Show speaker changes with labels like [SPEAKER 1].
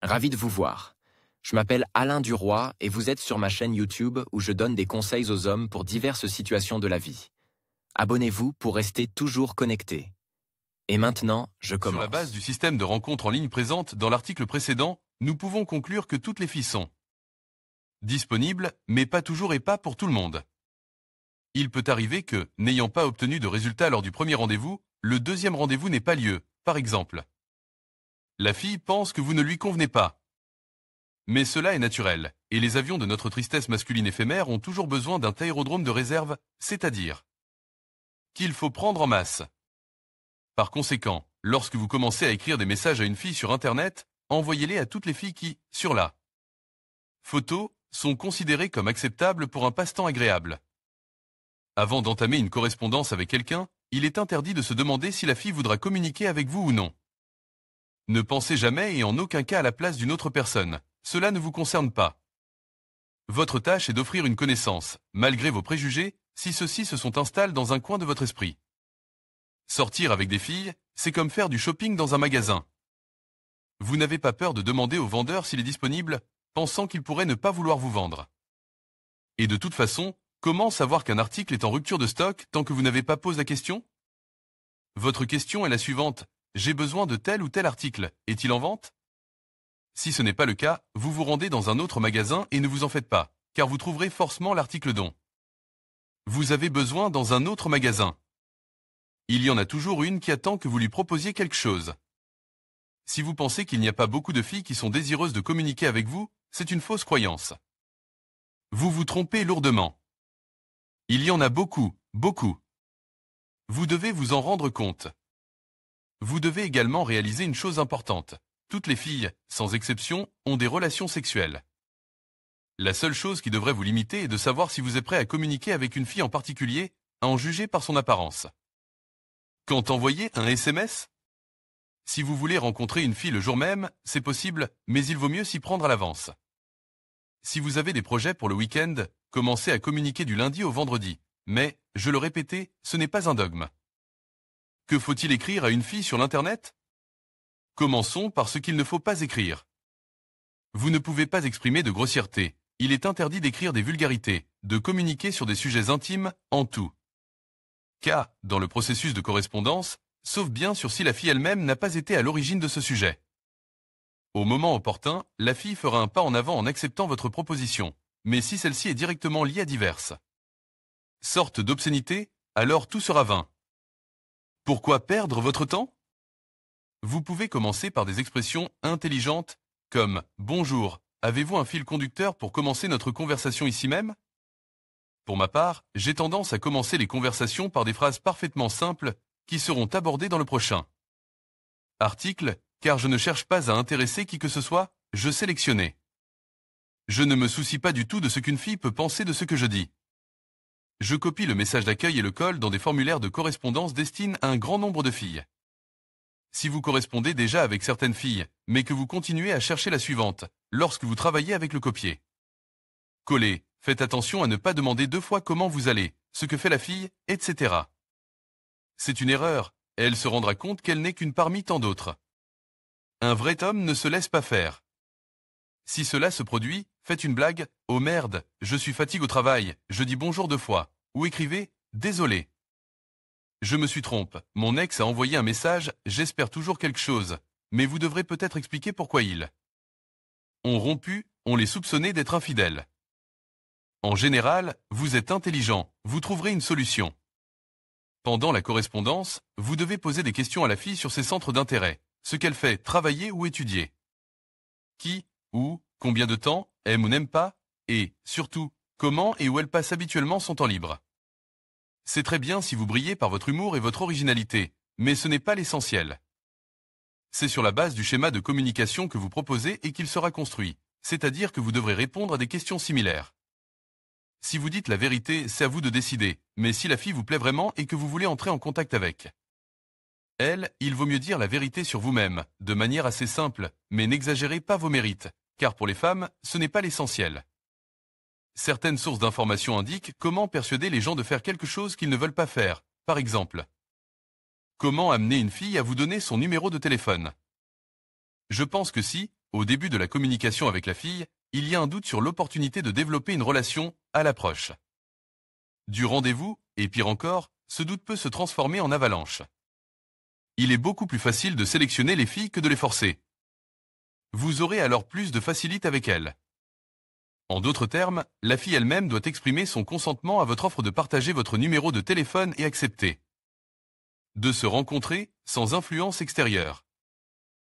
[SPEAKER 1] Ravi de vous voir. Je m'appelle Alain Duroy et vous êtes sur ma chaîne YouTube où je donne des conseils aux hommes pour diverses situations de la vie. Abonnez-vous pour rester toujours connecté. Et maintenant, je commence.
[SPEAKER 2] Sur la base du système de rencontres en ligne présente dans l'article précédent, nous pouvons conclure que toutes les filles sont disponibles, mais pas toujours et pas pour tout le monde. Il peut arriver que, n'ayant pas obtenu de résultat lors du premier rendez-vous, le deuxième rendez-vous n'ait pas lieu, par exemple. La fille pense que vous ne lui convenez pas. Mais cela est naturel, et les avions de notre tristesse masculine éphémère ont toujours besoin d'un aérodrome de réserve, c'est-à-dire qu'il faut prendre en masse. Par conséquent, lorsque vous commencez à écrire des messages à une fille sur Internet, envoyez-les à toutes les filles qui, sur la photo, sont considérées comme acceptables pour un passe-temps agréable. Avant d'entamer une correspondance avec quelqu'un, il est interdit de se demander si la fille voudra communiquer avec vous ou non. Ne pensez jamais et en aucun cas à la place d'une autre personne, cela ne vous concerne pas. Votre tâche est d'offrir une connaissance, malgré vos préjugés, si ceux-ci se sont installés dans un coin de votre esprit. Sortir avec des filles, c'est comme faire du shopping dans un magasin. Vous n'avez pas peur de demander au vendeur s'il est disponible, pensant qu'il pourrait ne pas vouloir vous vendre. Et de toute façon, comment savoir qu'un article est en rupture de stock tant que vous n'avez pas posé la question? Votre question est la suivante. J'ai besoin de tel ou tel article, est-il en vente? Si ce n'est pas le cas, vous vous rendez dans un autre magasin et ne vous en faites pas, car vous trouverez forcément l'article dont vous avez besoin dans un autre magasin. Il y en a toujours une qui attend que vous lui proposiez quelque chose. Si vous pensez qu'il n'y a pas beaucoup de filles qui sont désireuses de communiquer avec vous, c'est une fausse croyance. Vous vous trompez lourdement. Il y en a beaucoup, beaucoup. Vous devez vous en rendre compte. Vous devez également réaliser une chose importante. Toutes les filles, sans exception, ont des relations sexuelles. La seule chose qui devrait vous limiter est de savoir si vous êtes prêt à communiquer avec une fille en particulier, à en juger par son apparence. Quand envoyer un SMS? Si vous voulez rencontrer une fille le jour même, c'est possible, mais il vaut mieux s'y prendre à l'avance. Si vous avez des projets pour le week-end, commencez à communiquer du lundi au vendredi. Mais, je le répétais, ce n'est pas un dogme. Que faut-il écrire à une fille sur l'Internet? Commençons par ce qu'il ne faut pas écrire. Vous ne pouvez pas exprimer de grossièreté. Il est interdit d'écrire des vulgarités, de communiquer sur des sujets intimes, en tout cas, dans le processus de correspondance, sauf bien sûr si la fille elle-même n'a pas été à l'origine de ce sujet. Au moment opportun, la fille fera un pas en avant en acceptant votre proposition, mais si celle-ci est directement liée à diverses sortes d'obscénités, alors tout sera vain. Pourquoi perdre votre temps? Vous pouvez commencer par des expressions intelligentes, comme « Bonjour, avez-vous un fil conducteur pour commencer notre conversation ici même ?» Pour ma part, j'ai tendance à commencer les conversations par des phrases parfaitement simples qui seront abordées dans le prochain article, car je ne cherche pas à intéresser qui que ce soit, je sélectionnais. Je ne me soucie pas du tout de ce qu'une fille peut penser de ce que je dis. Je copie le message d'accueil et le colle dans des formulaires de correspondance destinés à un grand nombre de filles. Si vous correspondez déjà avec certaines filles, mais que vous continuez à chercher la suivante, lorsque vous travaillez avec le copier. Coller, faites attention à ne pas demander 2 fois comment vous allez, ce que fait la fille, etc. C'est une erreur, et elle se rendra compte qu'elle n'est qu'une parmi tant d'autres. Un vrai homme ne se laisse pas faire. Si cela se produit, faites une blague, « Oh merde, je suis fatigué au travail, je dis bonjour 2 fois », ou écrivez « Désolé. Je me suis trompé, mon ex a envoyé un message, j'espère toujours quelque chose, mais vous devrez peut-être expliquer pourquoi ils ont rompu, on les soupçonnait d'être infidèles. En général, vous êtes intelligent, vous trouverez une solution. Pendant la correspondance, vous devez poser des questions à la fille sur ses centres d'intérêt, ce qu'elle fait, travailler ou étudier. Qui, où, combien de temps, aime ou n'aime pas, et, surtout, comment et où elle passe habituellement son temps libre. C'est très bien si vous brillez par votre humour et votre originalité, mais ce n'est pas l'essentiel. C'est sur la base du schéma de communication que vous proposez et qu'il sera construit, c'est-à-dire que vous devrez répondre à des questions similaires. Si vous dites la vérité, c'est à vous de décider, mais si la fille vous plaît vraiment et que vous voulez entrer en contact avec elle, il vaut mieux dire la vérité sur vous-même, de manière assez simple, mais n'exagérez pas vos mérites, car pour les femmes, ce n'est pas l'essentiel. Certaines sources d'informations indiquent comment persuader les gens de faire quelque chose qu'ils ne veulent pas faire, par exemple. Comment amener une fille à vous donner son numéro de téléphone? Je pense que si, au début de la communication avec la fille, il y a un doute sur l'opportunité de développer une relation à l'approche du rendez-vous, et pire encore, ce doute peut se transformer en avalanche. Il est beaucoup plus facile de sélectionner les filles que de les forcer. Vous aurez alors plus de facilité avec elles. En d'autres termes, la fille elle-même doit exprimer son consentement à votre offre de partager votre numéro de téléphone et accepter de se rencontrer sans influence extérieure.